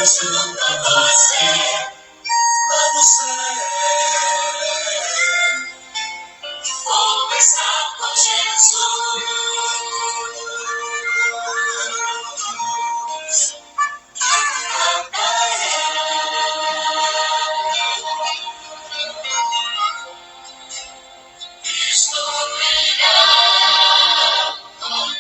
junto a você, vamos ser. Como estar com Jesus? Estou brilhando, vamos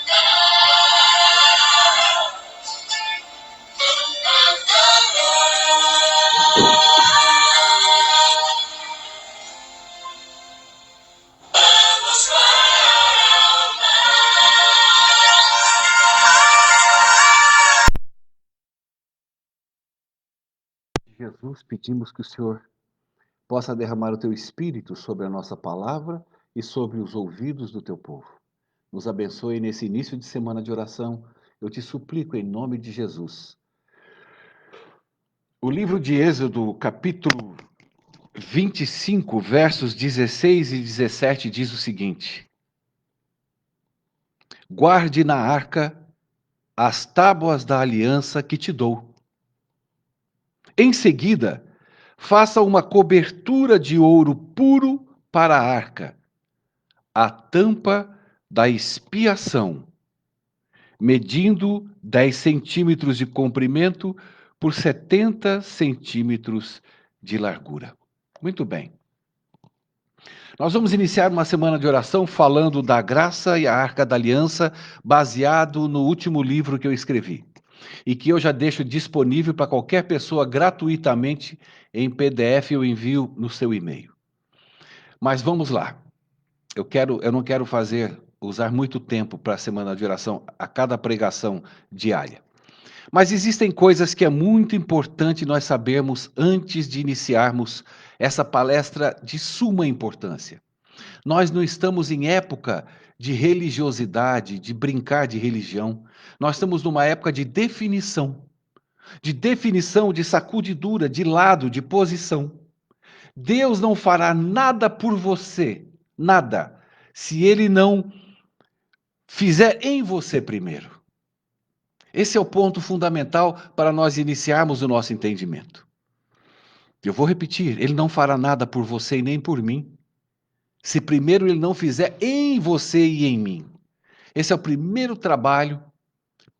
Jesus, pedimos que o Senhor possa derramar o teu Espírito sobre a nossa palavra e sobre os ouvidos do teu povo. Nos abençoe nesse início de semana de oração, eu te suplico em nome de Jesus. O livro de Êxodo, capítulo 25, versos 16 e 17, diz o seguinte: Guarde na arca as tábuas da aliança que te dou. Em seguida, faça uma cobertura de ouro puro para a arca, a tampa da expiação, medindo 10 centímetros de comprimento por 70 centímetros de largura. Muito bem. Nós vamos iniciar uma semana de oração falando da graça e a arca da aliança, baseado no último livro que eu escrevi. E que eu já deixo disponível para qualquer pessoa gratuitamente em PDF, eu envio no seu e-mail. Mas vamos lá. Eu não quero usar muito tempo para a semana de oração, a cada pregação diária. Mas existem coisas que é muito importante nós sabermos antes de iniciarmos essa palestra de suma importância. Nós não estamos em época de religiosidade, de brincar de religião. Nós estamos numa época de definição, de sacudidura, de lado, de posição. Deus não fará nada por você, nada, se Ele não fizer em você primeiro. Esse é o ponto fundamental para nós iniciarmos o nosso entendimento. Eu vou repetir, Ele não fará nada por você e nem por mim, se primeiro Ele não fizer em você e em mim. Esse é o primeiro trabalho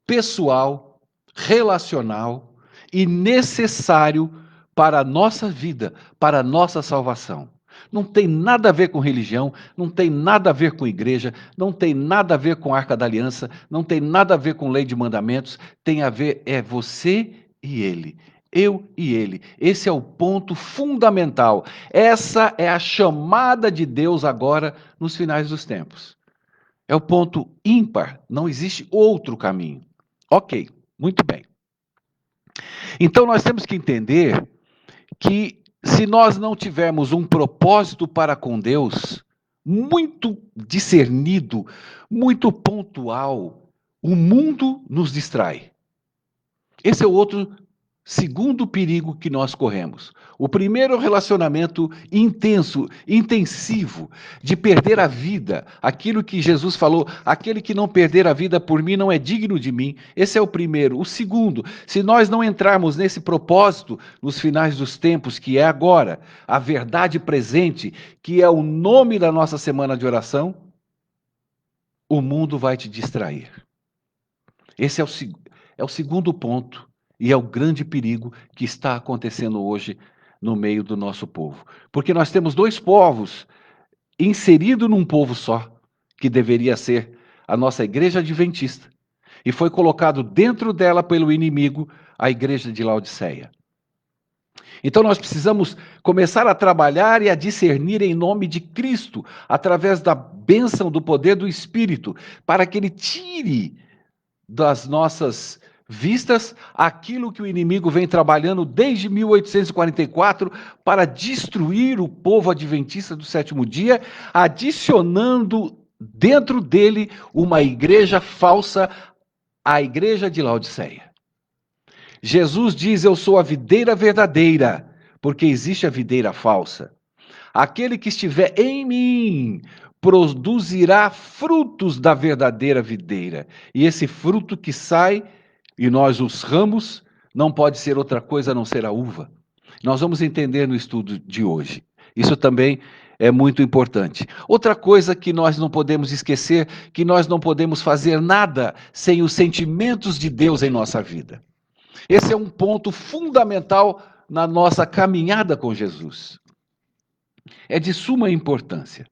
pessoal, relacional e necessário para a nossa vida, para a nossa salvação. Não tem nada a ver com religião, não tem nada a ver com igreja, não tem nada a ver com Arca da Aliança, não tem nada a ver com lei de mandamentos, tem a ver é você e ele. Eu e ele. Esse é o ponto fundamental. Essa é a chamada de Deus agora nos finais dos tempos. É o ponto ímpar, não existe outro caminho. Ok, muito bem. Então nós temos que entender que se nós não tivermos um propósito para com Deus, muito discernido, muito pontual, o mundo nos distrai. Esse é o outro segundo perigo que nós corremos. O primeiro, relacionamento intenso, intensivo, de perder a vida. Aquilo que Jesus falou, aquele que não perder a vida por mim não é digno de mim. Esse é o primeiro. O segundo, se nós não entrarmos nesse propósito nos finais dos tempos, que é agora, a verdade presente, que é o nome da nossa semana de oração, o mundo vai te distrair. Esse é o segundo ponto. E é o grande perigo que está acontecendo hoje no meio do nosso povo. Porque nós temos dois povos inseridos num povo só, que deveria ser a nossa igreja adventista. E foi colocado dentro dela pelo inimigo a igreja de Laodiceia. Então nós precisamos começar a trabalhar e a discernir em nome de Cristo, através da bênção do poder do Espírito, para que Ele tire das nossas vistas aquilo que o inimigo vem trabalhando desde 1844 para destruir o povo adventista do sétimo dia, adicionando dentro dele uma igreja falsa, a igreja de Laodiceia. Jesus diz: eu sou a videira verdadeira, porque existe a videira falsa. Aquele que estiver em mim produzirá frutos da verdadeira videira. E esse fruto que sai, e nós os ramos, não pode ser outra coisa a não ser a uva. Nós vamos entender no estudo de hoje. Isso também é muito importante. Outra coisa que nós não podemos esquecer, que nós não podemos fazer nada sem os sentimentos de Deus em nossa vida. Esse é um ponto fundamental na nossa caminhada com Jesus. É de suma importância.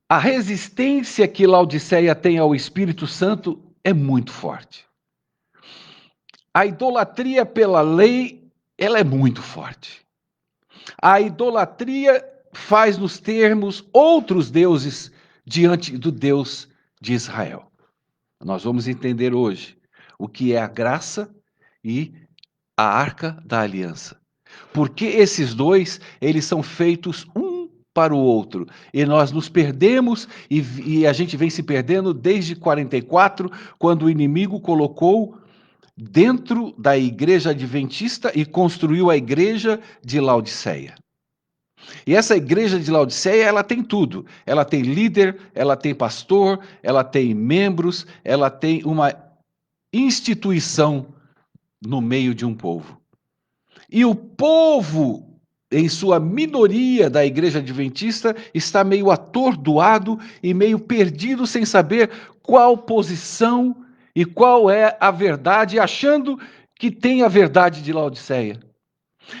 A resistência que Laodiceia tem ao Espírito Santo é muito forte. A idolatria pela lei, ela é muito forte. A idolatria faz nos termos outros deuses diante do Deus de Israel. Nós vamos entender hoje o que é a graça e a arca da aliança. Porque esses dois, eles são feitos um para o outro. E nós nos perdemos, e a gente vem se perdendo desde 44, quando o inimigo colocou dentro da igreja adventista e construiu a igreja de Laodiceia. E essa igreja de Laodiceia, ela tem tudo. Ela tem líder, ela tem pastor, ela tem membros, ela tem uma instituição no meio de um povo. E o povo, em sua minoria da igreja adventista, está meio atordoado e meio perdido, sem saber qual posição e qual é a verdade, achando que tem a verdade de Laodiceia.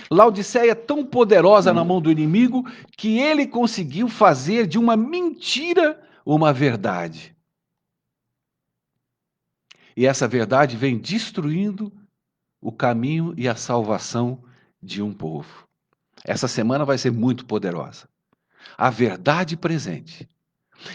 Laodiceia é tão poderosa na mão do inimigo que ele conseguiu fazer de uma mentira uma verdade. E essa verdade vem destruindo o caminho e a salvação de um povo. Essa semana vai ser muito poderosa. A verdade presente.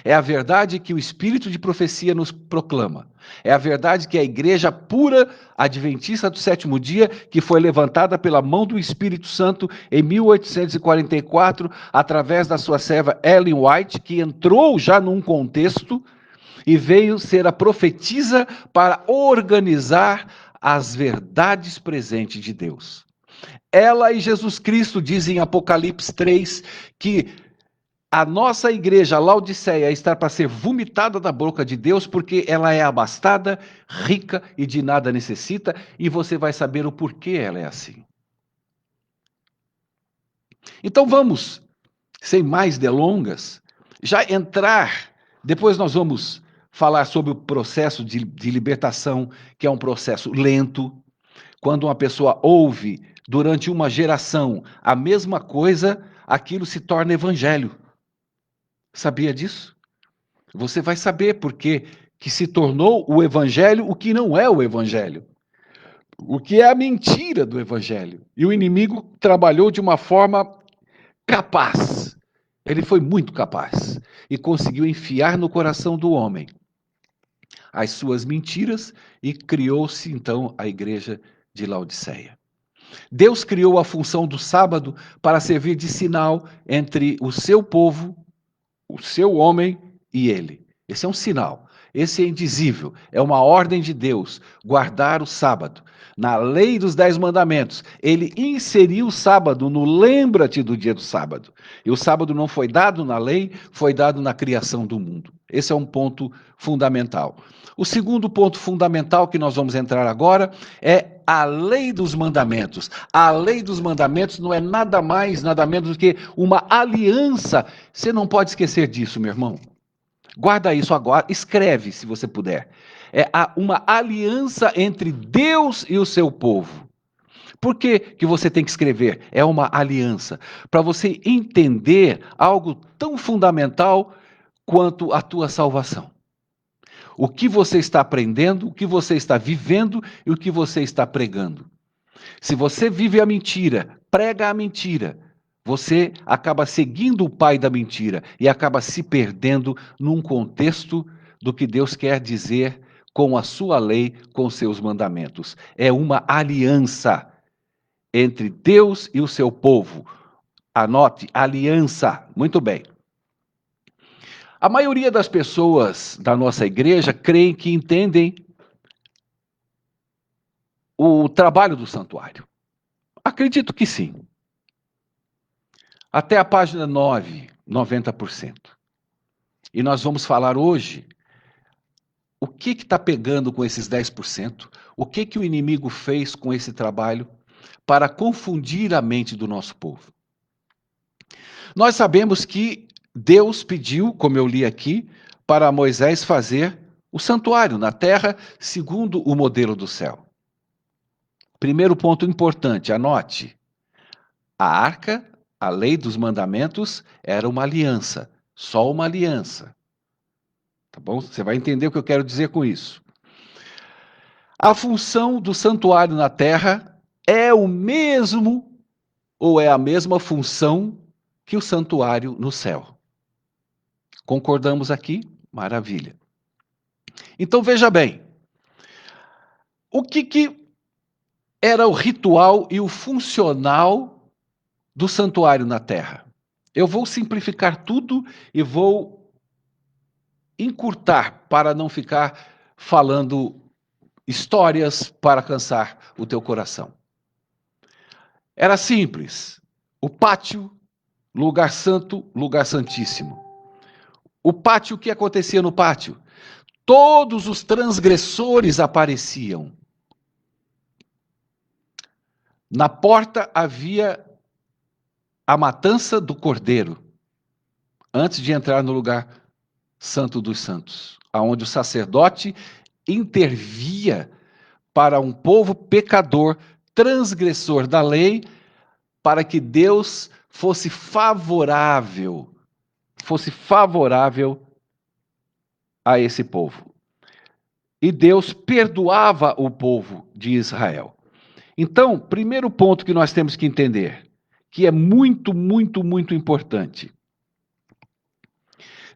É a verdade que o Espírito de profecia nos proclama. É a verdade que a igreja pura adventista do sétimo dia, que foi levantada pela mão do Espírito Santo em 1844, através da sua serva Ellen White, que entrou já num contexto e veio ser a profetisa para organizar as verdades presentes de Deus. Ela e Jesus Cristo dizem em Apocalipse 3 que a nossa igreja, Laodiceia, está para ser vomitada da boca de Deus porque ela é abastada, rica e de nada necessita, e você vai saber o porquê ela é assim. Então vamos, sem mais delongas, já entrar, depois nós vamos falar sobre o processo de libertação, que é um processo lento. Quando uma pessoa ouve durante uma geração a mesma coisa, aquilo se torna evangelho. Sabia disso? Você vai saber porque que se tornou o evangelho o que não é o evangelho. O que é a mentira do evangelho. E o inimigo trabalhou de uma forma capaz. Ele foi muito capaz e conseguiu enfiar no coração do homem as suas mentiras e criou-se então a igreja de Laodiceia. Deus criou a função do sábado para servir de sinal entre o seu povo, o seu homem e ele. Esse é um sinal. Esse é indizível. É uma ordem de Deus, guardar o sábado. Na lei dos 10 mandamentos, ele inseriu o sábado no lembra-te do dia do sábado. E o sábado não foi dado na lei, foi dado na criação do mundo. Esse é um ponto fundamental. O segundo ponto fundamental que nós vamos entrar agora é a lei dos mandamentos. A lei dos mandamentos não é nada mais, nada menos do que uma aliança. Você não pode esquecer disso, meu irmão. Guarda isso agora, escreve se você puder. É uma aliança entre Deus e o seu povo. Por que que você tem que escrever? É uma aliança. Para você entender algo tão fundamental quanto a tua salvação. O que você está aprendendo, o que você está vivendo e o que você está pregando. Se você vive a mentira, prega a mentira, você acaba seguindo o pai da mentira e acaba se perdendo num contexto do que Deus quer dizer com a sua lei, com seus mandamentos. É uma aliança entre Deus e o seu povo. Anote, aliança. Muito bem. A maioria das pessoas da nossa igreja creem que entendem o trabalho do santuário. Acredito que sim. Até a página 9, 90%. E nós vamos falar hoje o que está pegando com esses 10%? O que o inimigo fez com esse trabalho para confundir a mente do nosso povo? Nós sabemos que Deus pediu, como eu li aqui, para Moisés fazer o santuário na terra, segundo o modelo do céu. Primeiro ponto importante, anote. A arca, a lei dos mandamentos, era uma aliança, só uma aliança. Tá bom? Você vai entender o que eu quero dizer com isso. A função do santuário na terra é o mesmo, ou é a mesma função que o santuário no céu. Concordamos aqui? Maravilha. Então veja bem, o que era o ritual e o funcional do santuário na terra? Eu vou simplificar tudo e vou encurtar para não ficar falando histórias para cansar o teu coração. Era simples. O pátio, lugar santo, lugar santíssimo. O pátio, o que acontecia no pátio? Todos os transgressores apareciam. Na porta havia a matança do cordeiro, antes de entrar no lugar santo dos santos, aonde o sacerdote intervia para um povo pecador, transgressor da lei, para que Deus fosse favorável a esse povo. E Deus perdoava o povo de Israel. Então, primeiro ponto que nós temos que entender, que é muito, muito, muito importante.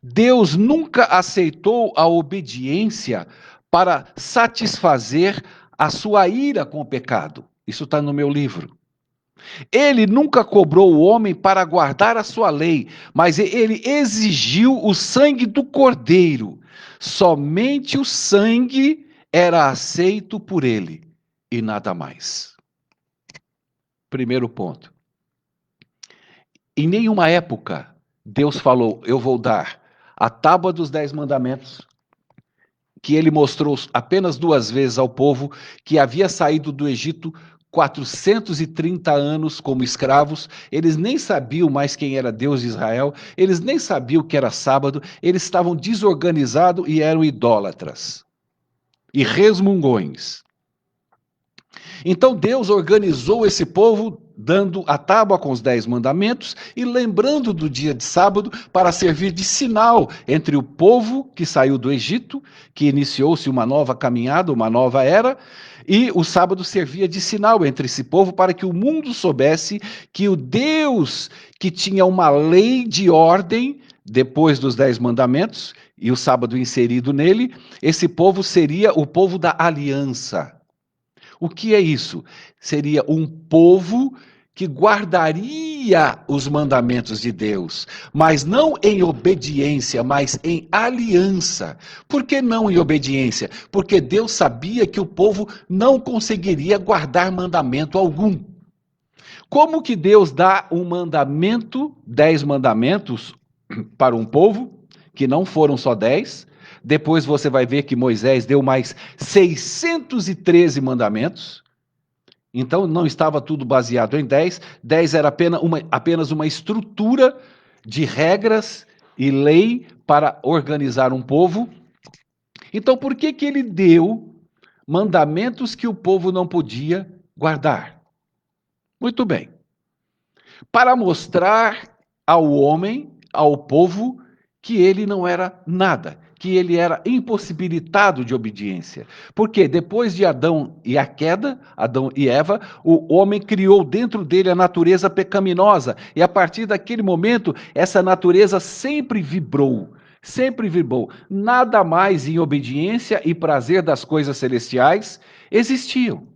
Deus nunca aceitou a obediência para satisfazer a sua ira com o pecado. Isso está no meu livro. Ele nunca cobrou o homem para guardar a sua lei, mas ele exigiu o sangue do cordeiro. Somente o sangue era aceito por ele e nada mais. Primeiro ponto. Em nenhuma época Deus falou: eu vou dar a tábua dos 10 mandamentos, que ele mostrou apenas 2 vezes ao povo que havia saído do Egito 430 anos como escravos. Eles nem sabiam mais quem era Deus de Israel, eles nem sabiam o que era sábado, eles estavam desorganizados e eram idólatras e resmungões. Então Deus organizou esse povo, dando a tábua com os 10 mandamentos e lembrando do dia de sábado para servir de sinal entre o povo que saiu do Egito, que iniciou-se uma nova caminhada, uma nova era, e o sábado servia de sinal entre esse povo para que o mundo soubesse que o Deus que tinha uma lei de ordem depois dos 10 mandamentos e o sábado inserido nele, esse povo seria o povo da aliança. O que é isso? Seria um povo que guardaria os mandamentos de Deus, mas não em obediência, mas em aliança. Por que não em obediência? Porque Deus sabia que o povo não conseguiria guardar mandamento algum. Como que Deus dá um mandamento, 10 mandamentos para um povo, que não foram só 10, depois você vai ver que Moisés deu mais 613 mandamentos. Então não estava tudo baseado em 10. 10 era apenas uma estrutura de regras e lei para organizar um povo. Então por que ele deu mandamentos que o povo não podia guardar? Muito bem. Para mostrar ao homem, ao povo, que ele não era nada, que ele era impossibilitado de obediência. Porque depois de Adão e a queda, Adão e Eva, o homem criou dentro dele a natureza pecaminosa. E a partir daquele momento, essa natureza sempre vibrou. Sempre vibrou. Nada mais em obediência e prazer das coisas celestiais existiam.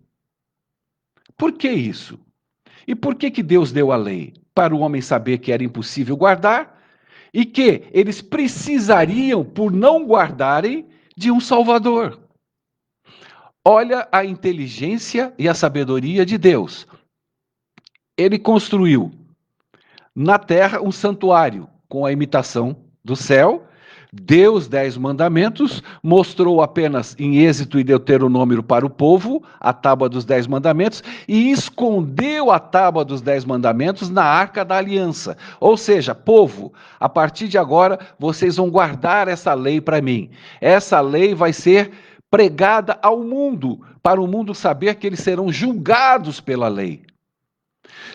Por que isso? E por que Deus deu a lei? Para o homem saber que era impossível guardar, e que eles precisariam, por não guardarem, de um Salvador. Olha a inteligência e a sabedoria de Deus. Ele construiu na terra um santuário com a imitação do céu, Deu os 10 mandamentos, mostrou apenas em Êxodo e Deuteronômio para o povo a tábua dos 10 mandamentos e escondeu a tábua dos 10 mandamentos na arca da aliança. Ou seja, povo, a partir de agora vocês vão guardar essa lei para mim. Essa lei vai ser pregada ao mundo, para o mundo saber que eles serão julgados pela lei.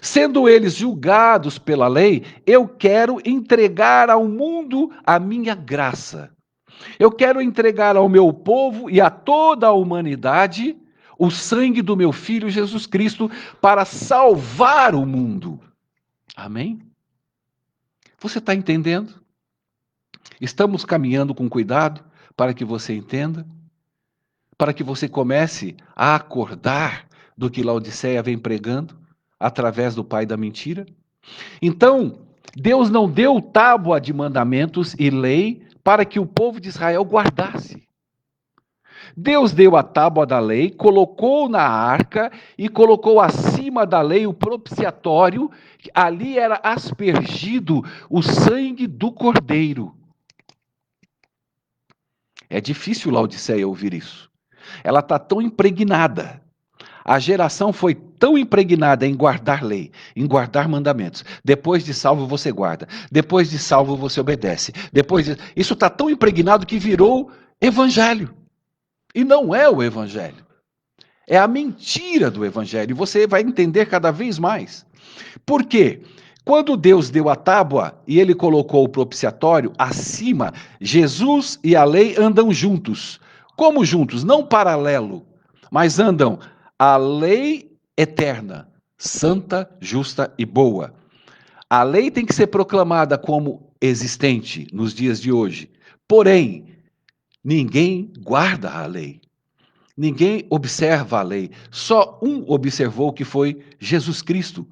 Sendo eles julgados pela lei, eu quero entregar ao mundo a minha graça. Eu quero entregar ao meu povo e a toda a humanidade o sangue do meu Filho Jesus Cristo para salvar o mundo. Amém? Você está entendendo? Estamos caminhando com cuidado para que você entenda, para que você comece a acordar do que Laodiceia vem pregando através do pai da mentira. Então, Deus não deu tábua de mandamentos e lei para que o povo de Israel guardasse. Deus deu a tábua da lei, colocou na arca e colocou acima da lei o propiciatório. Ali era aspergido o sangue do cordeiro. É difícil Laodiceia ouvir isso. Ela está tão impregnada. A geração foi tão impregnada em guardar lei, em guardar mandamentos. Depois de salvo você guarda. Depois de salvo você obedece. Isso está tão impregnado que virou evangelho. E não é o evangelho. É a mentira do evangelho. E você vai entender cada vez mais. Por quê? Quando Deus deu a tábua e ele colocou o propiciatório acima, Jesus e a lei andam juntos. Como juntos? Não paralelo, mas andam a lei eterna, santa, justa e boa. A lei tem que ser proclamada como existente nos dias de hoje. Porém, ninguém guarda a lei. Ninguém observa a lei. Só um observou, que foi Jesus Cristo.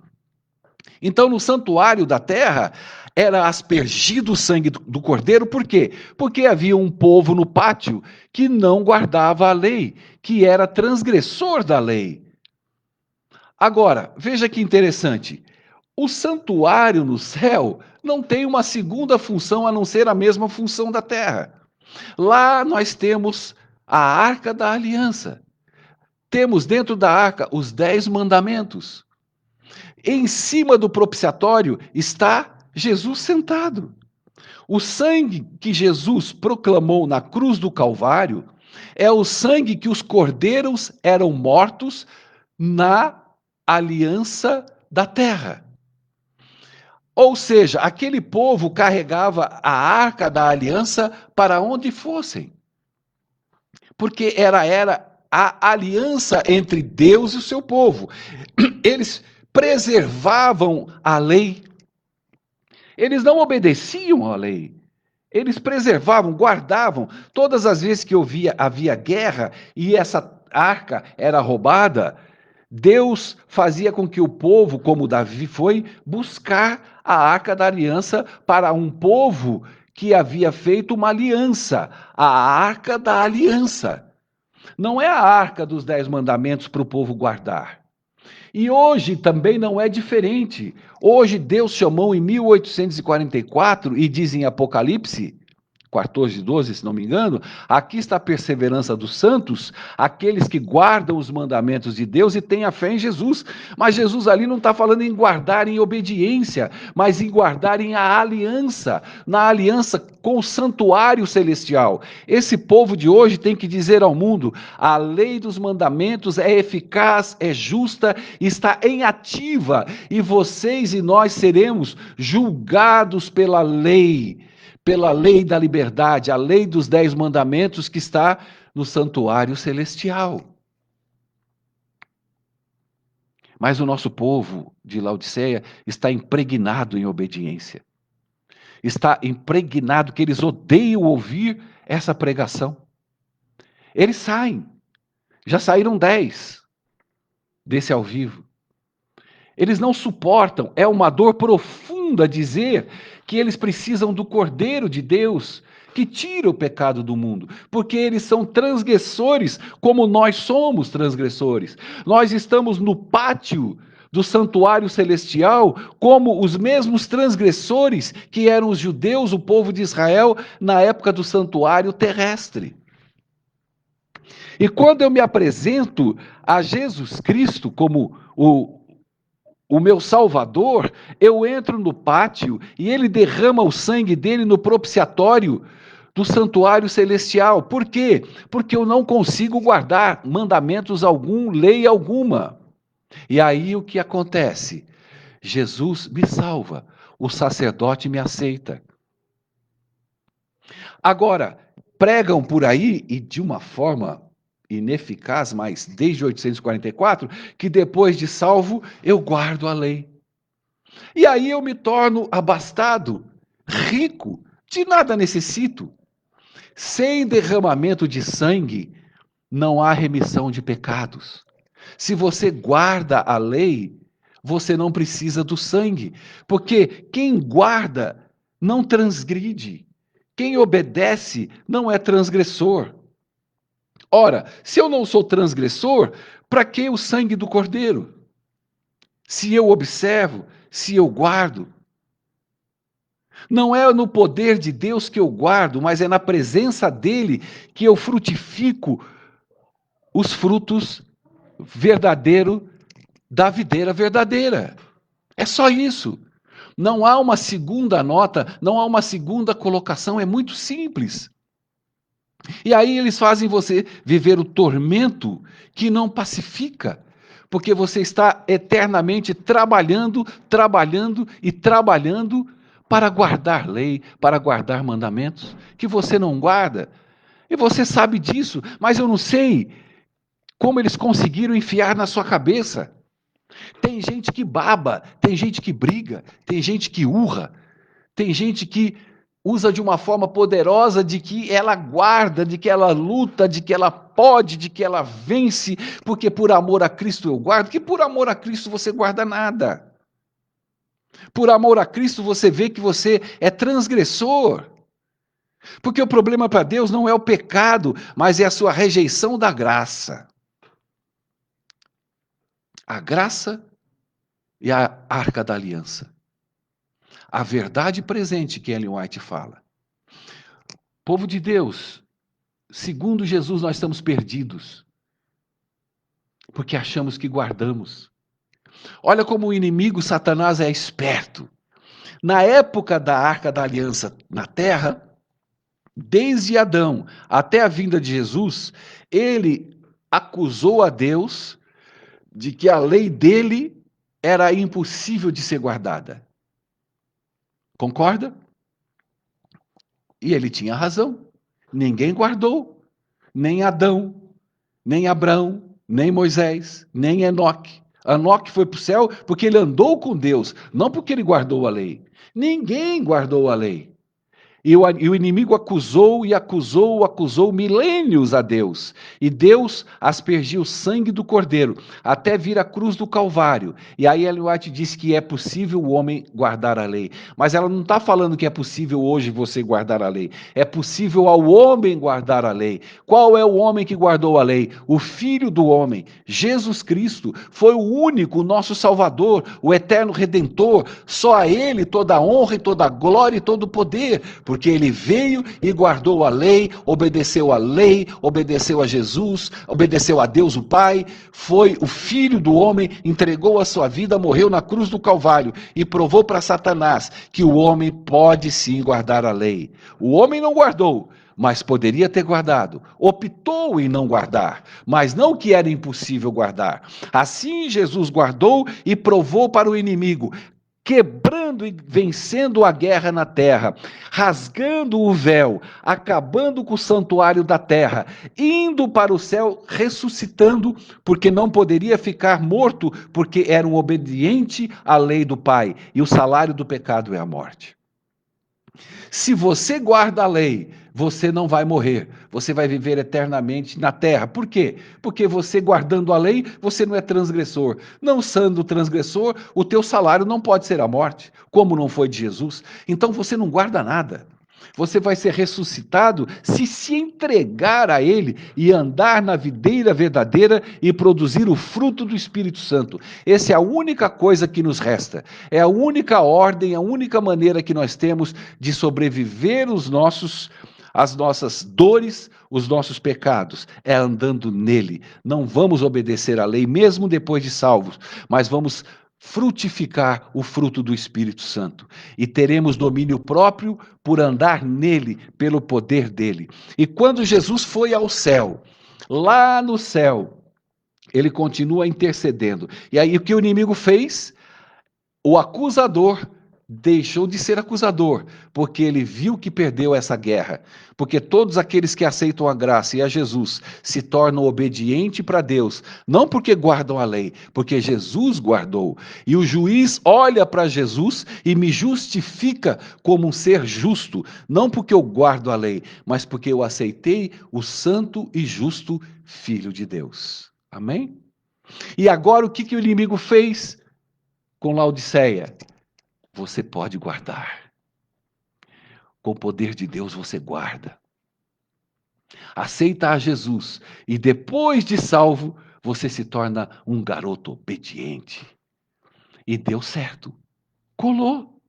Então, no santuário da terra, era aspergido o sangue do cordeiro, por quê? Porque havia um povo no pátio que não guardava a lei, que era transgressor da lei. Agora, veja que interessante. O santuário no céu não tem uma segunda função a não ser a mesma função da terra. Lá nós temos a arca da aliança. Temos dentro da arca os 10 mandamentos. Em cima do propiciatório está Jesus sentado. O sangue que Jesus proclamou na cruz do Calvário é o sangue que os cordeiros eram mortos na aliança da terra. Ou seja, aquele povo carregava a arca da aliança para onde fossem. Porque era a aliança entre Deus e o seu povo. Eles preservavam a lei. Eles não obedeciam à lei. Eles preservavam, guardavam. Todas as vezes que havia guerra e essa arca era roubada, Deus fazia com que o povo, como Davi foi, buscar a arca da aliança para um povo que havia feito uma aliança, a arca da aliança. Não é a arca dos 10 mandamentos para o povo guardar. E hoje também não é diferente. Hoje Deus chamou em 1844 e diz em Apocalipse 14:12, se não me engano, aqui está a perseverança dos santos, aqueles que guardam os mandamentos de Deus e têm a fé em Jesus. Mas Jesus ali não está falando em guardar em obediência, mas em guardar em a aliança, na aliança com o santuário celestial. Esse povo de hoje tem que dizer ao mundo: a lei dos mandamentos é eficaz, é justa, está em ativa, e vocês e nós seremos julgados pela lei da liberdade, a lei dos 10 mandamentos que está no santuário celestial. Mas o nosso povo de Laodiceia está impregnado em obediência. Está impregnado que eles odeiam ouvir essa pregação. Eles saem. Já saíram 10 desse ao vivo. Eles não suportam, é uma dor profunda dizer que eles precisam do Cordeiro de Deus, que tira o pecado do mundo, porque eles são transgressores, como nós somos transgressores. Nós estamos no pátio do santuário celestial como os mesmos transgressores que eram os judeus, o povo de Israel, na época do santuário terrestre. E quando eu me apresento a Jesus Cristo como o meu Salvador, eu entro no pátio e ele derrama o sangue dele no propiciatório do santuário celestial. Por quê? Porque eu não consigo guardar mandamentos algum, lei alguma. E aí o que acontece? Jesus me salva, o sacerdote me aceita. Agora, pregam por aí, e de uma forma ineficaz, mas desde 844, que depois de salvo eu guardo a lei. E aí eu me torno abastado, rico, de nada necessito. Sem derramamento de sangue, não há remissão de pecados. Se você guarda a lei, você não precisa do sangue, porque quem guarda não transgride. Quem obedece não é transgressor. Ora, se eu não sou transgressor, para que o sangue do cordeiro? Se eu observo, se eu guardo. Não é no poder de Deus que eu guardo, mas é na presença dele que eu frutifico os frutos verdadeiros da videira verdadeira. É só isso. Não há uma segunda nota, não há uma segunda colocação, é muito simples. E aí eles fazem você viver o tormento que não pacifica, porque você está eternamente trabalhando, trabalhando e trabalhando para guardar lei, para guardar mandamentos, que você não guarda. E você sabe disso, mas eu não sei como eles conseguiram enfiar na sua cabeça. Tem gente que baba, tem gente que briga, tem gente que urra, tem gente que usa de uma forma poderosa de que ela guarda, de que ela luta, de que ela pode, de que ela vence, porque por amor a Cristo eu guardo, que por amor a Cristo você guarda nada. Por amor a Cristo você vê que você é transgressor. Porque o problema para Deus não é o pecado, mas é a sua rejeição da graça. A graça e a arca da aliança. A verdade presente que Ellen White fala. Povo de Deus, segundo Jesus, nós estamos perdidos, porque achamos que guardamos. Olha como o inimigo Satanás é esperto. Na época da Arca da Aliança na terra, desde Adão até a vinda de Jesus, ele acusou a Deus de que a lei dele era impossível de ser guardada. Concorda? E ele tinha razão. Ninguém guardou, nem Adão, nem Abraão, nem Moisés, nem Enoque. Enoque foi para o céu porque ele andou com Deus, não porque ele guardou a lei. Ninguém guardou a lei. E o inimigo acusou e acusou milênios a Deus. E Deus aspergiu o sangue do cordeiro até vir a cruz do Calvário. E aí Ellen White diz que é possível o homem guardar a lei. Mas ela não está falando que é possível hoje você guardar a lei. É possível ao homem guardar a lei. Qual é o homem que guardou a lei? O Filho do homem, Jesus Cristo, foi o único, o nosso Salvador, o eterno Redentor. Só a Ele toda a honra e toda a glória e todo o poder. Porque ele veio e guardou a lei, obedeceu a Jesus, obedeceu a Deus o Pai, foi o Filho do homem, entregou a sua vida, morreu na cruz do Calvário e provou para Satanás que o homem pode sim guardar a lei. O homem não guardou, mas poderia ter guardado. Optou em não guardar, mas não que era impossível guardar. Assim Jesus guardou e provou para o inimigo, quebrando e vencendo a guerra na terra, rasgando o véu, acabando com o santuário da terra, indo para o céu, ressuscitando, porque não poderia ficar morto, porque era um obediente à lei do Pai, e o salário do pecado é a morte. Se você guarda a lei, você não vai morrer, você vai viver eternamente na terra. Por quê? Porque você guardando a lei, você não é transgressor. Não sendo transgressor, o teu salário não pode ser a morte, como não foi de Jesus. Então você não guarda nada. Você vai ser ressuscitado se entregar a Ele e andar na videira verdadeira e produzir o fruto do Espírito Santo. Essa é a única coisa que nos resta. É a única ordem, a única maneira que nós temos de sobreviver as nossas dores, os nossos pecados, é andando nele. Não vamos obedecer à lei, mesmo depois de salvos, mas vamos frutificar o fruto do Espírito Santo e teremos domínio próprio por andar nele, pelo poder dele. E quando Jesus foi ao céu, lá no céu, ele continua intercedendo. E aí o que o inimigo fez? O acusador deixou de ser acusador, porque ele viu que perdeu essa guerra. Porque todos aqueles que aceitam a graça e a Jesus se tornam obedientes para Deus, não porque guardam a lei, porque Jesus guardou. E o juiz olha para Jesus e me justifica como um ser justo, não porque eu guardo a lei, mas porque eu aceitei o santo e justo Filho de Deus. Amém? E agora o que o inimigo fez com Laodiceia? Você pode guardar. Com o poder de Deus você guarda. Aceita a Jesus e depois de salvo, você se torna um garoto obediente. E deu certo. Colou.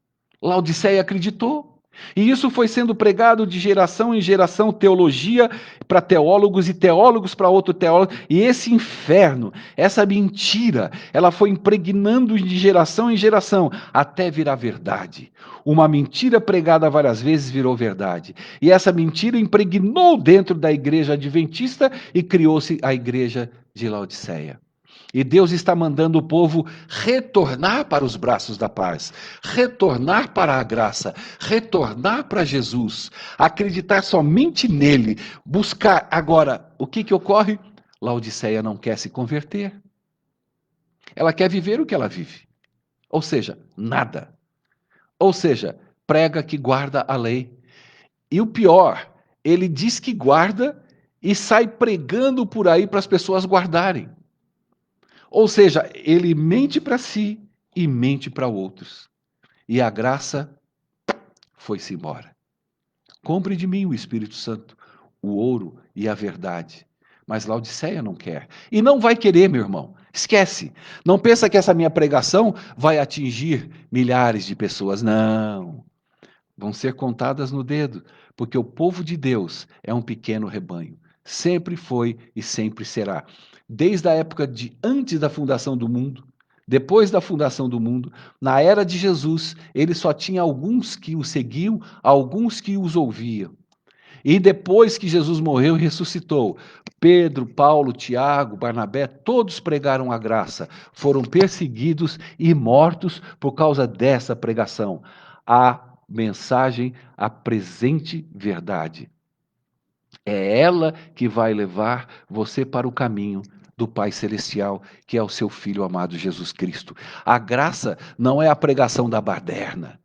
Laodiceia acreditou. E isso foi sendo pregado de geração em geração, teologia para teólogos e teólogos para outro teólogo. E esse inferno, essa mentira, ela foi impregnando de geração em geração até virar verdade. Uma mentira pregada várias vezes virou verdade. E essa mentira impregnou dentro da igreja adventista e criou-se a igreja de Laodiceia. E Deus está mandando o povo retornar para os braços da paz, retornar para a graça, retornar para Jesus, acreditar somente nele, buscar. Agora, o que ocorre? Laodiceia não quer se converter. Ela quer viver o que ela vive. Ou seja, nada. Ou seja, prega que guarda a lei. E o pior, ele diz que guarda e sai pregando por aí para as pessoas guardarem. Ou seja, ele mente para si e mente para outros. E a graça foi-se embora. Compre de mim o Espírito Santo, o ouro e a verdade. Mas Laodiceia não quer. E não vai querer, meu irmão. Esquece. Não pensa que essa minha pregação vai atingir milhares de pessoas. Não. Vão ser contadas no dedo, porque o povo de Deus é um pequeno rebanho. Sempre foi e sempre será. Desde a época de antes da fundação do mundo, depois da fundação do mundo, na era de Jesus, ele só tinha alguns que o seguiam, alguns que os ouviam. E depois que Jesus morreu e ressuscitou, Pedro, Paulo, Tiago, Barnabé, todos pregaram a graça, foram perseguidos e mortos por causa dessa pregação. A mensagem, a presente verdade. É ela que vai levar você para o caminho do Pai Celestial, que é o seu Filho amado Jesus Cristo. A graça não é a pregação da baderna.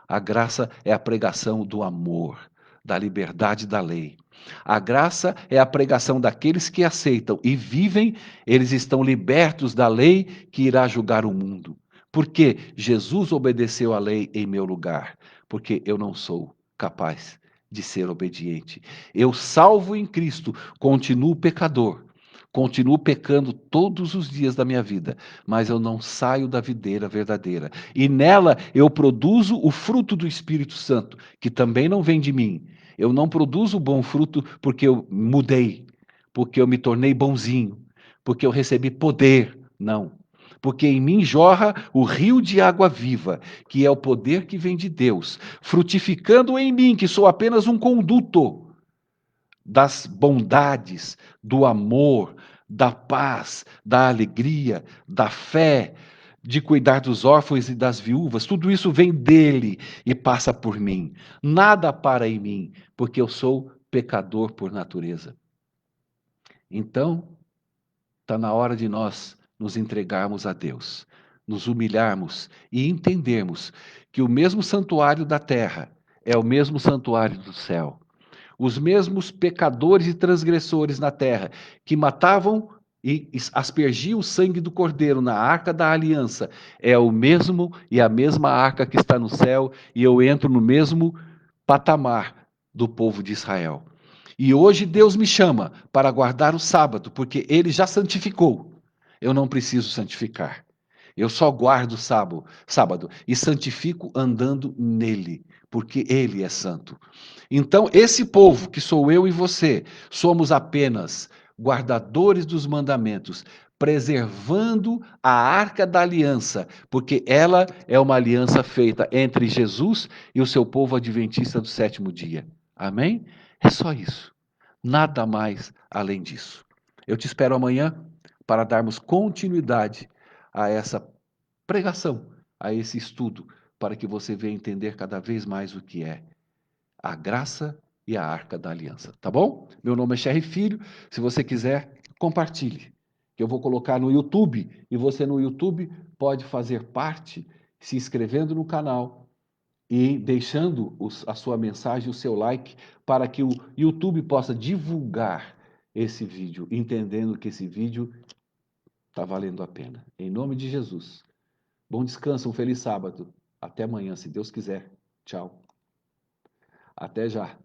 A graça é a pregação do amor, da liberdade da lei. A graça é a pregação daqueles que aceitam e vivem, eles estão libertos da lei que irá julgar o mundo. Porque Jesus obedeceu à lei em meu lugar, porque eu não sou capaz de ser obediente. Eu, salvo em Cristo, continuo pecador, continuo pecando todos os dias da minha vida, mas eu não saio da videira verdadeira. E nela eu produzo o fruto do Espírito Santo, que também não vem de mim. Eu não produzo bom fruto porque eu mudei, porque eu me tornei bonzinho, porque eu recebi poder. Não. Porque em mim jorra o rio de água viva, que é o poder que vem de Deus, frutificando em mim, que sou apenas um conduto das bondades, do amor, da paz, da alegria, da fé, de cuidar dos órfãos e das viúvas. Tudo isso vem dele e passa por mim. Nada para em mim, porque eu sou pecador por natureza. Então, está na hora de nós nos entregarmos a Deus, nos humilharmos e entendermos que o mesmo santuário da terra é o mesmo santuário do céu. Os mesmos pecadores e transgressores na terra que matavam e aspergiam o sangue do cordeiro na arca da aliança é o mesmo e a mesma arca que está no céu, e eu entro no mesmo patamar do povo de Israel. E hoje Deus me chama para guardar o sábado, porque ele já santificou. Eu não preciso santificar. Eu só guardo o sábado e santifico andando nele, porque ele é santo. Então, esse povo que sou eu e você, somos apenas guardadores dos mandamentos, preservando a arca da aliança, porque ela é uma aliança feita entre Jesus e o seu povo adventista do sétimo dia. Amém? É só isso. Nada mais além disso. Eu te espero amanhã para darmos continuidade a essa pregação, a esse estudo, para que você venha entender cada vez mais o que é a graça e a arca da aliança, tá bom? Meu nome é Sherry Filho. Se você quiser, compartilhe. Que eu vou colocar no YouTube e você no YouTube pode fazer parte se inscrevendo no canal e deixando a sua mensagem, o seu like, para que o YouTube possa divulgar esse vídeo, entendendo que esse vídeo está valendo a pena. Em nome de Jesus. Bom descanso, um feliz sábado. Até amanhã, se Deus quiser. Tchau. Até já.